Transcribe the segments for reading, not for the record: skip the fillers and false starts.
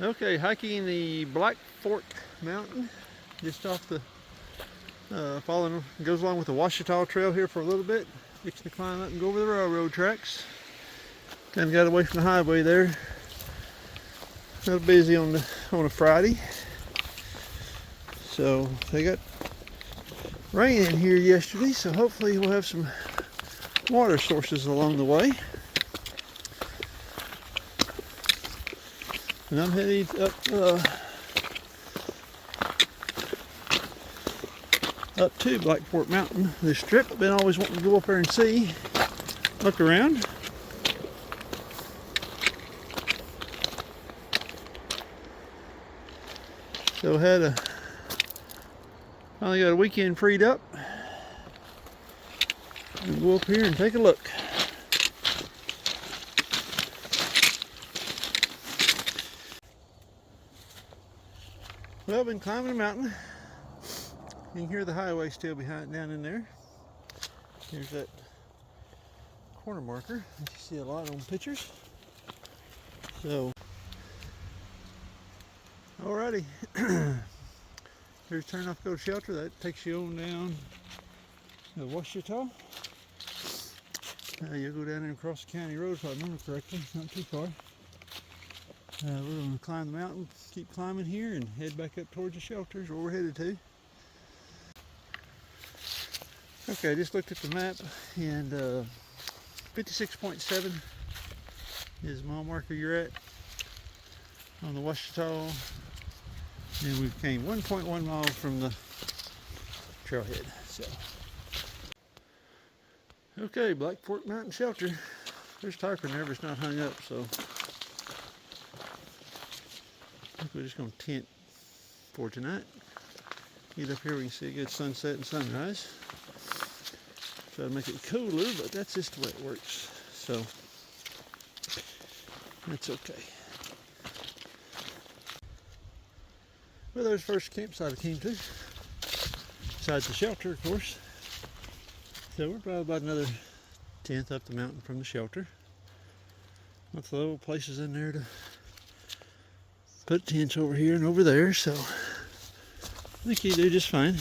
Okay, hiking the Black Fork Mountain, just off the following, goes along with the Ouachita Trail here for a little bit. Fixing to climb up and go over the railroad tracks. Kind of got away from the highway there. A little busy on a Friday. So they got rain in here yesterday, so hopefully we'll have some water sources along the way. And I'm heading up to Black Fork Mountain. This trip I've been always wanting to go up there and see, look around. So finally got a weekend freed up. We'll go up here and take a look. Well, I've been climbing the mountain. You can hear the highway still behind down in there. Here's that corner marker that you see a lot on pictures. So, alrighty. Here's turn off, go to shelter. That takes you on down to Ouachita. You'll go down there and cross the county road if I remember correctly. It's not too far. We're going to climb the mountain, keep climbing here, and head back up towards the shelters where we're headed to. Okay, I just looked at the map, and 56.7 is the mile marker you're at on the Ouachita, and we came 1.1 miles from the trailhead. So, okay, Black Fork Mountain Shelter. There's tarpon there, but it's not hung up, so I think we're just going to tent for tonight. Get up here, we can see a good sunset and sunrise. Try to make it cooler, but that's just the way it works. So, that's okay. Well, there's the first campsite I came to. Besides the shelter, of course. So we're probably about another 10th up the mountain from the shelter. Lots of little places in there to put tents over here and over there, so I think you do just fine.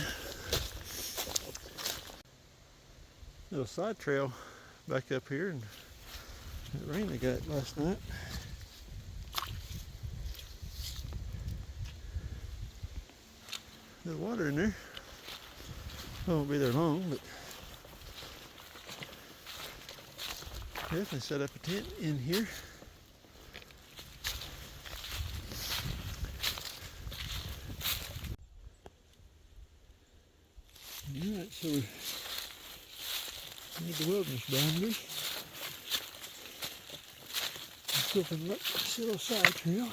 Little side trail back up here, and that rain I got last night. There's water in there. I won't be there long, but definitely set up a tent in here. Alright, so we need the wilderness boundary. Let's open up this little side trail.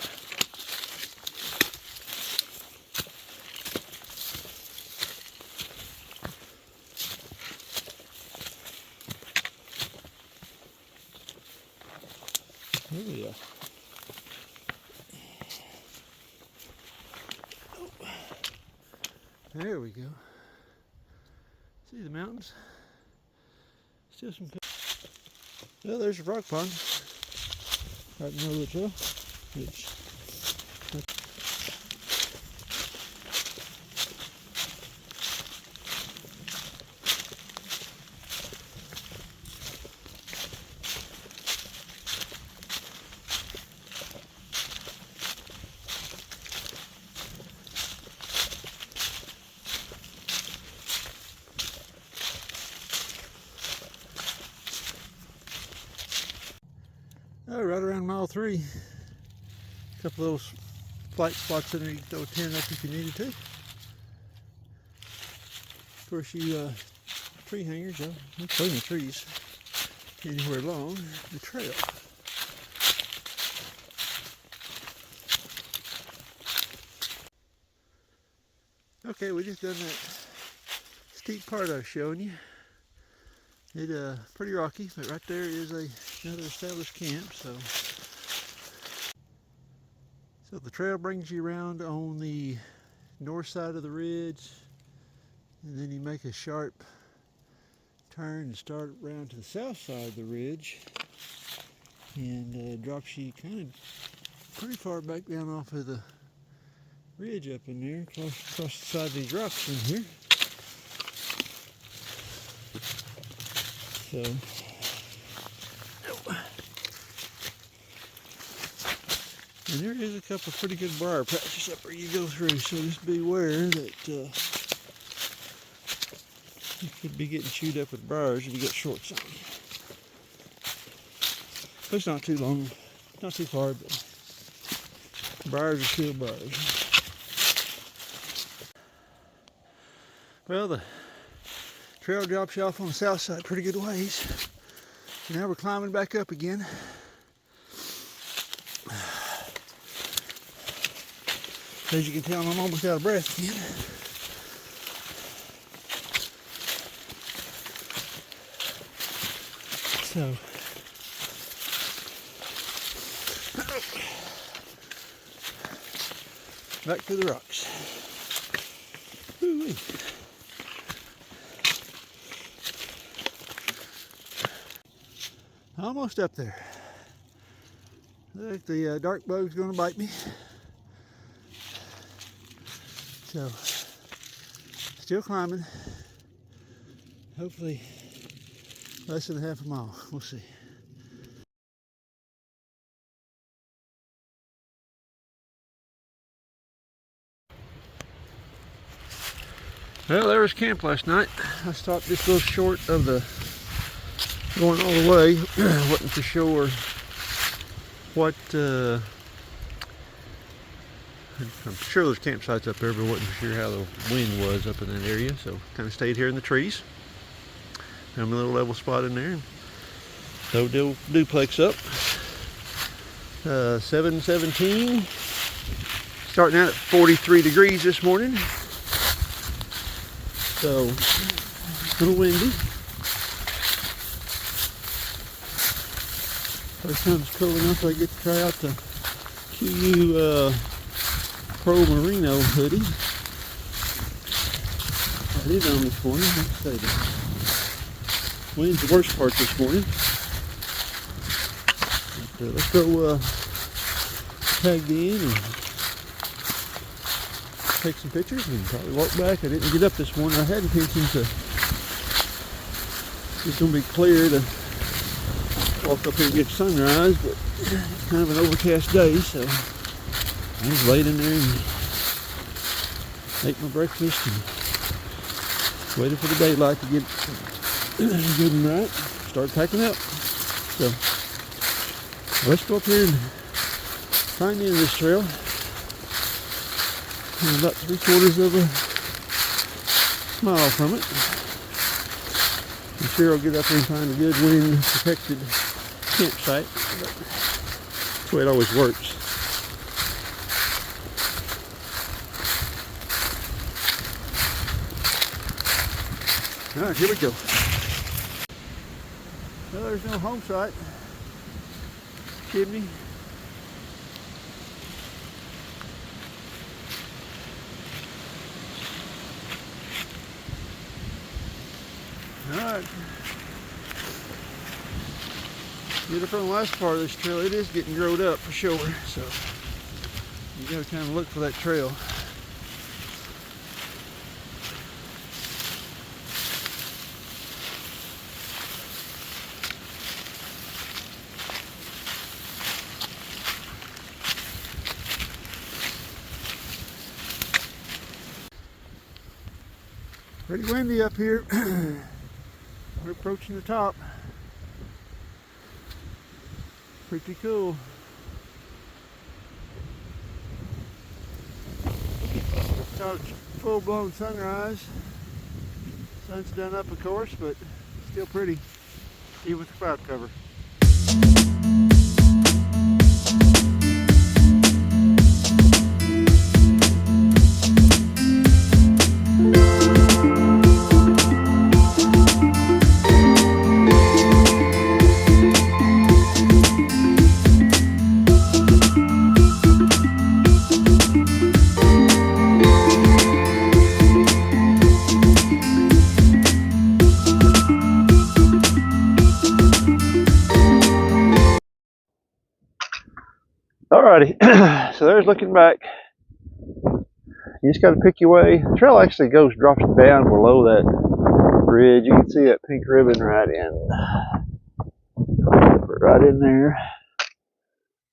Oh yeah. Oh. There we go. See the mountains? Still some. Well, there's a frog pond right in the middle of the trail. Oh, right around mile 3. A couple of those flight spots in there you can throw a tent up if you needed to. Of course, you tree hangers, plenty of trees anywhere along the trail. Okay, we just done that steep part I was showing you. It pretty rocky, but right there is another established camp. So the trail brings you around on the north side of the ridge, and then you make a sharp turn and start around to the south side of the ridge, and drops you kind of pretty far back down off of the ridge up in there, across the side of these rocks in here. So, and there is a couple of pretty good briar patches up where you go through, so just beware that you could be getting chewed up with briars if you get shorts on. But it's not too long, not too far, but briars are still briars. Well, the trail drops you off on the south side pretty good ways. So now we're climbing back up again. As you can tell, I'm almost out of breath again. So, back to the rocks. Woo-wee. Almost up there. Look, the dark bug's going to bite me. So, still climbing. Hopefully, less than half a mile. We'll see. Well, there was camp last night. I stopped just a little short of the going all the way. Wasn't for sure what. I'm sure there's campsites up there, but wasn't for sure how the wind was up in that area. So kind of stayed here in the trees. Found a little level spot in there. So duplex up. 7:17. Starting out at 43 degrees this morning. So a little windy. First time it's cold enough so I get to try out the QU Pro Merino hoodie. I did on this morning. Let's say the wind's the worst part this morning. But, let's go tag in and take some pictures and probably walk back. I didn't get up this morning. I had intention to. It's going to be clear to walk up here and get sunrise, but it's kind of an overcast day, so I just laid in there and ate my breakfast and waited for the daylight to get good and right. Start packing up. So let's go up here and find the end of this trail. I'm about 3/4 of a mile from it. I'm sure I'll get up there and find a good wind protected campsite. But that's the way it always works. Alright, here we go. Well, there's no home site. Chimney. Alright. Get up on the last part of this trail. It is getting growed up for sure, so you gotta kind of look for that trail. Pretty windy up here. We're approaching the top. Pretty cool. Not a full-blown sunrise. Sun's done up, of course, but still pretty, even with the cloud cover. Alrighty, so there's looking back. You just got to pick your way. The trail actually drops down below that bridge. You can see that pink ribbon right in there.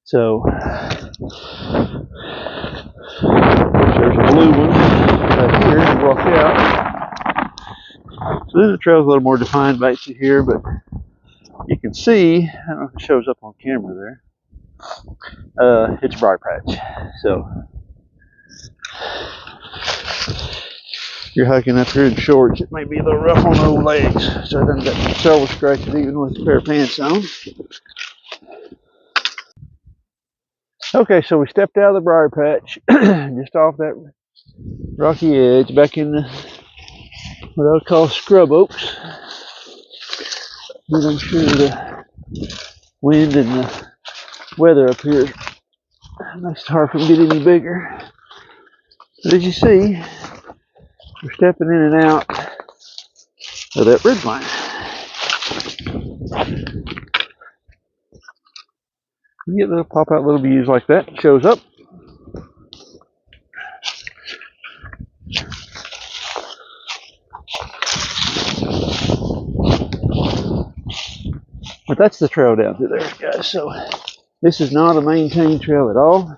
So there's a blue one right here. You walk out. So this trail's a little more defined back to here, but you can see, I don't know if it shows up on camera there, it's a briar patch. So you're hiking up here in shorts, it may be a little rough on the old legs. So I done got several scratches even with a pair of pants on. Okay, so we stepped out of the briar patch, just off that rocky edge, back in the, what I would call scrub oaks. But I'm sure the wind and the weather up here makes it hard for them to get any bigger. But as you see, we're stepping in and out of that ridge line. You get little pop out little views like that. It shows up. But that's the trail down through there, guys. So this is not a maintained trail at all.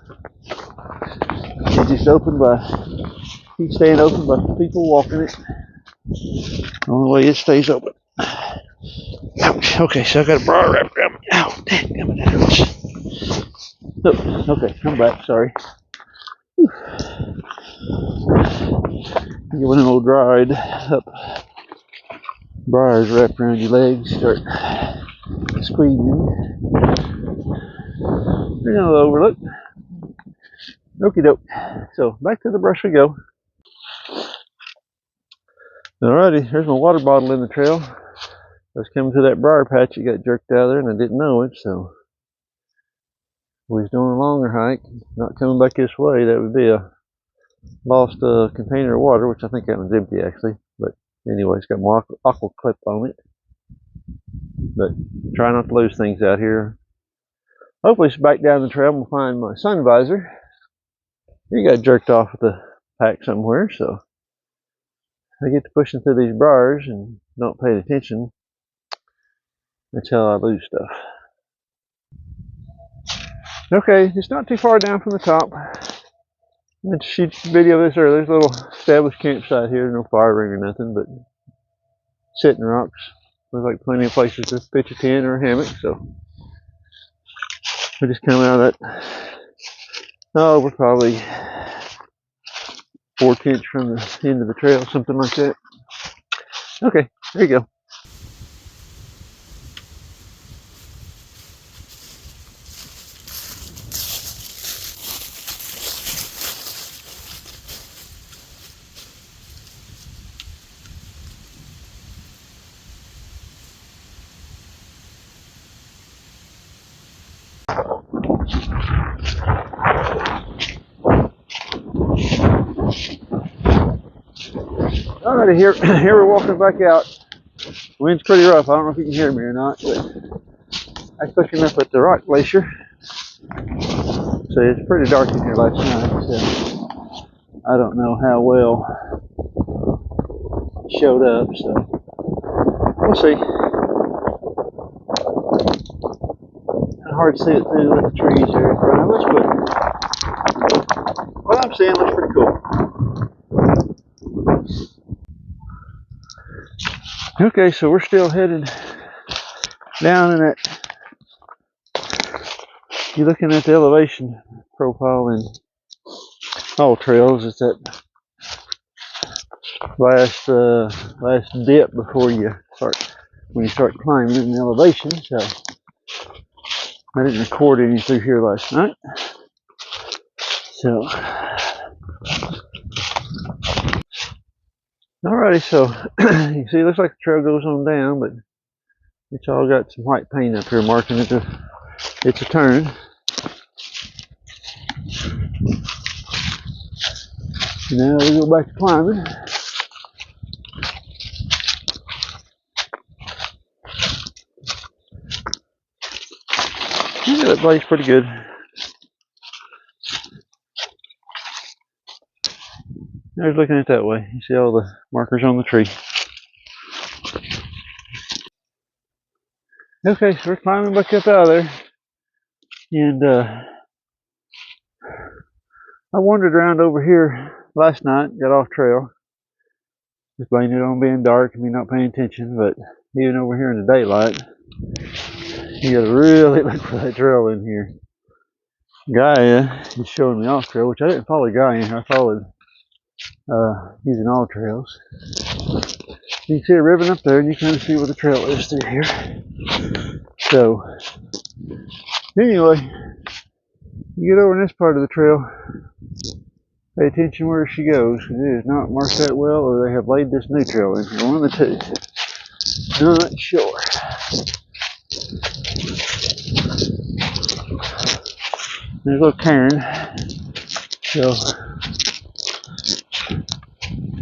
It's just open keeps staying open by people walking it. The only way it stays open. Ouch. Okay, so I got a briar wrapped around me. Ow, damn, that hurts. Oh, okay, I'm back. Sorry. Whew. You get one of them old dried up briars wrapped around your legs, start squeezing. You're gonna overlook. Okie doke. So back to the brush we go. Alrighty, there's my water bottle in the trail. I was coming to that briar patch, it got jerked out of there and I didn't know it, so we was doing a longer hike, not coming back this way. That would be a lost container of water, which I think that one's empty actually. But anyway, it's got my aqua clip on it. But try not to lose things out here. Hopefully it's back down the trail. We'll find my sun visor. He got jerked off with the pack somewhere, so I get to pushing through these briars and not paying attention. That's how I lose stuff. Okay, it's not too far down from the top. I meant to shoot a video of this earlier. There's a little established campsite here, no fire ring or nothing, but sitting rocks. There's like plenty of places to pitch a tent or a hammock, so we just come out of that. Oh, we're probably 4/10 from the end of the trail, something like that. Okay, there you go. Alrighty, here we're walking back out. The wind's pretty rough. I don't know if you can hear me or not, but I was looking up at the rock glacier. So it's pretty dark in here last night, so I don't know how well it showed up, so we'll see. Hard to see it through with the trees there in front of us, but what I'm seeing looks pretty cool. Okay, so we're still headed down in that. You're looking at the elevation profile in all trails. It's that last dip before you start climbing in the elevation. So I didn't record any through here last night. So alrighty, so you can see it looks like the trail goes on down, but it's all got some white paint up here marking it. It's a turn. Now we go back to climbing. Yeah, that place pretty good. There's looking at it that way. You see all the markers on the tree. Okay, so we're climbing back up out of there. And I wandered around over here last night, got off trail. Just blaming it on being dark and me not paying attention, but even over here in the daylight, you gotta really look for that trail in here. Gaia is showing me off trail, which I didn't follow Gaia in here. I followed using all trails. You can see a ribbon up there and you kind of see where the trail is through here. So anyway, you get over in this part of the trail, pay attention where she goes. It is not marked that well, or they have laid this new trail in here. One of the two. Not sure. There's a little cairn. So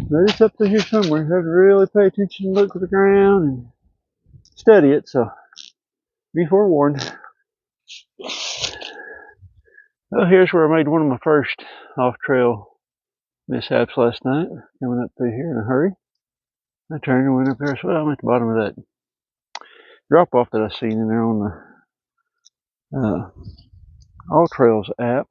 they're just up through here somewhere. You have to really pay attention and look for the ground and study it, so be forewarned. Well, here's where I made one of my first off-trail mishaps last night. Coming up through here in a hurry. I turned and went up there as well. I'm at the bottom of that drop-off that I seen in there on the All Trails app.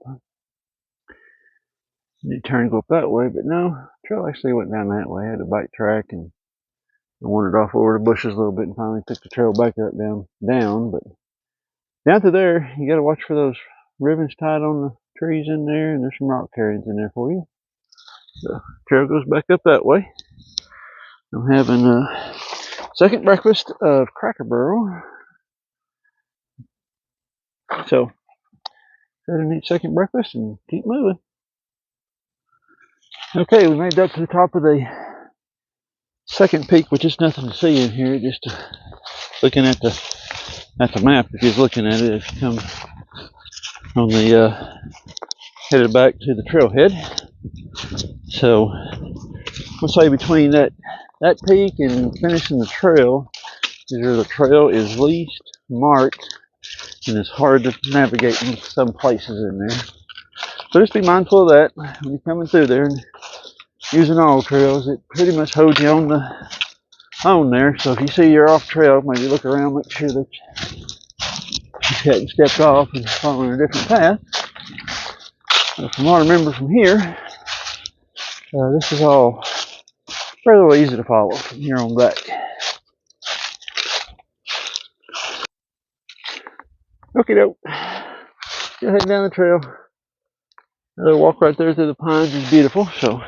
You turn and go up that way, but no, the trail actually went down that way. I had to backtrack and I wandered off over the bushes a little bit and finally took the trail back up down. But down to there, you got to watch for those ribbons tied on the trees in there, and there's some rock carrions in there for you. So trail goes back up that way. I'm having a second breakfast of Cracker Barrel. So go ahead and eat second breakfast and keep moving. Okay, we made it up to the top of the second peak, which is nothing to see in here. Just looking at the map. If you're looking at it, if you come on the headed back to the trailhead. So we'll say between that peak and finishing the trail is where the trail is least marked and it's hard to navigate in some places in there. So just be mindful of that when you're coming through there and using all trails. It pretty much holds you on there. So if you see you're off trail, maybe look around, make sure that you hadn't stepped off and following a different path. From what I remember from here, this is all fairly easy to follow from here on back. Okie doke. Go ahead down the trail. Another walk right there through the pines is beautiful, so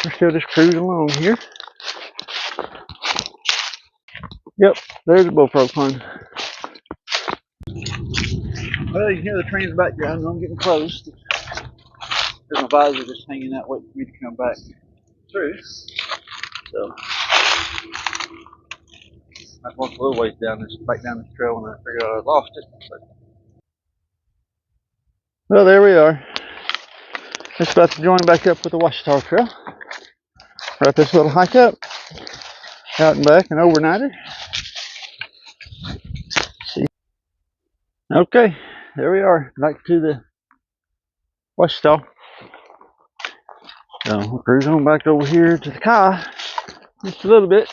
we're still just cruising along here. Yep, there's a bullfrog pond. Well, you can hear the train in the background, and I'm getting close. There's my visor just hanging out, waiting for me to come back through. So I walked a little ways back down this trail when I figured out I lost it. But, well, there we are. Just about to join back up with the Ouachita Trail. Wrap this little hike up, out and back, and overnighter. See. Okay, there we are, back to the Ouachita. So we'll cruise on back over here to the car just a little bit.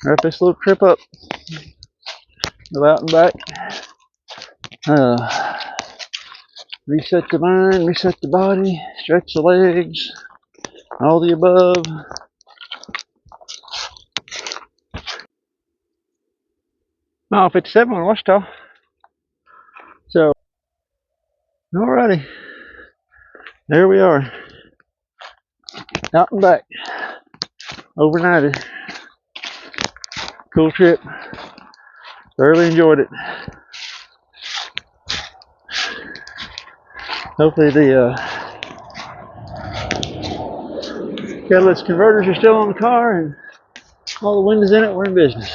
Wrap this little trip up. Go out and back. Reset the mind, reset the body, stretch the legs, all the above. Mile 57 on Ouachita. So, alrighty. There we are. Out and back. Overnighted. Cool trip. Thoroughly enjoyed it. Hopefully the catalyst converters are still on the car and all the windows in it were in business.